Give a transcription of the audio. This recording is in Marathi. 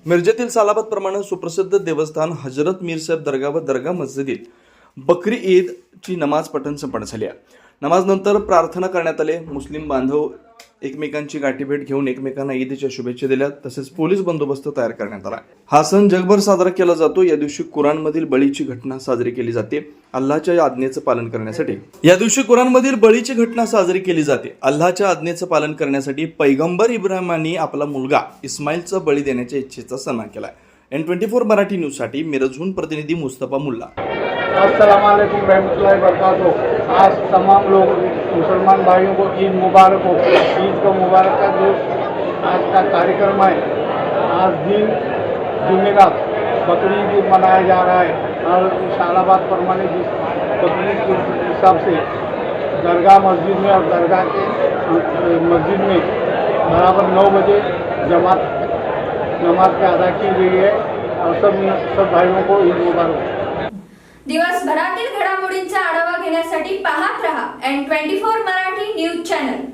मिरजेतील सालाबाद प्रमाणे सुप्रसिद्ध देवस्थान हजरत मीर साहेब दर्गा व दर्गा मस्जिदीत बकरी ईदची नमाज पठण संपन्न झाली आहे। नमाजनंतर प्रार्थना करण्यात आले। मुस्लिम बांधव एकमेकांची गाठीभेट घेऊन एकमेकांना ईदच्या शुभेच्छा दिल्या। तसेच पोलीस बंदोबस्त तयार करण्यात आला। हा सण जगभर साजरा केला जातो। या दिवशी कुराणमधील बळीची घटना साजरी केली जाते। अल्लाहच्या आज्ञेचं पालन करण्यासाठी या दिवशी कुराणमधील बळीची घटना साजरी केली जाते। अल्लाहच्या आज्ञेचं पालन करण्यासाठी पैगंबर इब्राहिमांनी आपला मुलगा इस्माईलचा बळी देण्याच्या इच्छेचा सन्मान केला। N24 मराठी न्यूज साठी मिरजहून प्रतिनिधी मुस्तफा मुल्ला। अस्सलाम वालेकुम रहमतुल्लाहि वबरकातुहू। आज तमाम लोग मुसलमान भाइयों को ईद मुबारक हो। ईद का मुबारक का जो आज का कार्यक्रम है, आज दिन जुमेरात बकरी ईद मनाया जा रहा है और सालाबाद परमाने जिस बकरी के हिसाब से दरगाह मस्जिद में और दरगाह के मस्जिद में बराबर 9 बजे जमात नमाज पे अदा की गई है और सब भाइयों को ईद मुबारक। दिवसभरातील घडामोडींचा आढावा घेण्यासाठी पाहत रहा N24 मराठी न्यूज चॅनल।